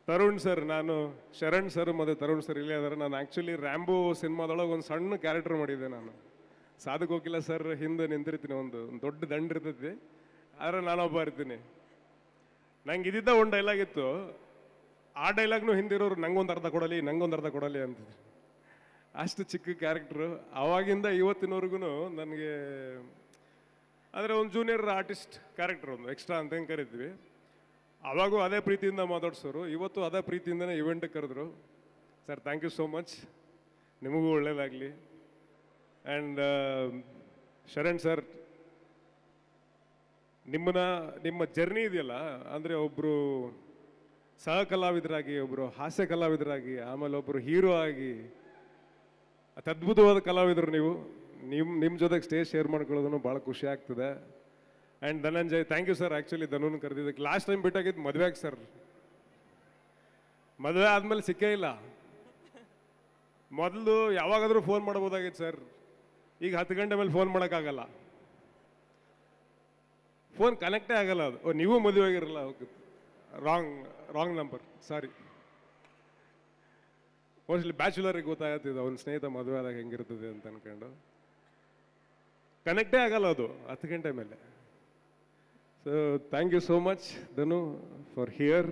Tarun sir, ನಾನು Sharan sir ಮತ್ತು Tarun sir ಇಲ್ಲೇ ಅದಾರೆ. ನಾನು ಆ್ಯಕ್ಚುಲಿ ರ್ಯಾಂಬೋ ಸಿನಿಮಾದೊಳಗೆ ಒಂದು ಸಣ್ಣ ಕ್ಯಾರೆಕ್ಟರ್ ಮಾಡಿದ್ದೆ. ನಾನು ಸಾಧಕ್ ಹೋಗಿಲ್ಲ ಸರ್ ಹಿಂದೆ ನಿಂತಿರ್ತೀನಿ, ಒಂದು ದೊಡ್ಡ ದಂಡ ಇರ್ತೈತಿ, ಆದರೆ ನಾನೊಬ್ಬ ಇರ್ತೀನಿ. ನಂಗೆ ಇದ್ದಿದ್ದ ಒಂದು ಡೈಲಾಗ್ ಇತ್ತು, ಆ ಡೈಲಾಗ್ನು ಹಿಂದಿರೋರು ನಂಗೊಂದು ಅರ್ಥ ಕೊಡಲಿ ನಂಗೊಂದು ಅರ್ಥ ಕೊಡಲಿ ಅಂತ. ಅಷ್ಟು ಚಿಕ್ಕ ಕ್ಯಾರೆಕ್ಟ್ರು. ಆವಾಗಿಂದ ಇವತ್ತಿನವರೆಗೂ ನನಗೆ ಅಂದರೆ ಒಂದು ಜೂನಿಯರ್ ಆರ್ಟಿಸ್ಟ್ ಕ್ಯಾರೆಕ್ಟರ್, ಒಂದು ಎಕ್ಸ್ಟ್ರಾ ಅಂತ ಹೆಂಗೆ ಕರಿತೀವಿ, ಅವಾಗೂ ಅದೇ ಪ್ರೀತಿಯಿಂದ ಮಾತಾಡ್ಸೋರು, ಇವತ್ತು ಅದೇ ಪ್ರೀತಿಯಿಂದನೇ ಇವೆಂಟಿಗೆ ಕರೆದ್ರು. Sir thank you so much, ನಿಮಗೂ ಒಳ್ಳೇದಾಗಲಿ. ಆ್ಯಂಡ್ ಶರಣ್ ಸರ್, ನಿಮ್ಮ ಜರ್ನಿ ಇದೆಯಲ್ಲ, ಅಂದರೆ ಒಬ್ಬರು ಸಹ ಕಲಾವಿದರಾಗಿ, ಒಬ್ಬರು ಹಾಸ್ಯ ಕಲಾವಿದರಾಗಿ, ಆಮೇಲೆ ಒಬ್ಬರು ಹೀರೋ ಆಗಿ, ಅದ್ಭುತವಾದ ಕಲಾವಿದರು ನೀವು. ನಿಮ್ಮ ಜೊತೆಗೆ ಸ್ಟೇಜ್ ಶೇರ್ ಮಾಡ್ಕೊಳ್ಳೋದನ್ನು ಭಾಳ ಖುಷಿ ಆಗ್ತದೆ. And Dhananjay, thank you sir. Actually ಧನುನ್ ಕರೆದಿದ್ದಕ್ಕೆ ಲಾಸ್ಟ್ ಟೈಮ್ ಬಿಟ್ಟಾಗಿದ್ದು ಮದುವೆಗೆ ಸರ್. ಮದುವೆ ಆದಮೇಲೆ ಸಿಕ್ಕೇ ಇಲ್ಲ. ಮೊದಲು ಯಾವಾಗಾದರೂ ಫೋನ್ ಮಾಡ್ಬೋದಾಗಿತ್ತು ಸರ್, ಈಗ 10 ಗಂಟೆ ಮೇಲೆ ಫೋನ್ ಮಾಡೋಕ್ಕಾಗಲ್ಲ, ಫೋನ್ ಕನೆಕ್ಟೇ ಆಗಲ್ಲ. ಅದು ನೀವು ಮದುವೆ ಆಗಿರಲ್ಲ, ರಾಂಗ್ ನಂಬರ್, ಸಾರಿ. ಮೋಸ್ಟ್ಲಿ ಬ್ಯಾಚುಲರಿಗೆ ಗೊತ್ತಾಗ್ತಿದ್ದು ಅವ್ನ ಸ್ನೇಹಿತ ಮದುವೆ ಆದಾಗ ಹೆಂಗಿರ್ತದೆ ಅಂತ ಅನ್ಕೊಂಡು. ಕನೆಕ್ಟೇ ಆಗಲ್ಲ ಅದು 10 ಗಂಟೆ ಮೇಲೆ. So thank you so much Dhanu for here.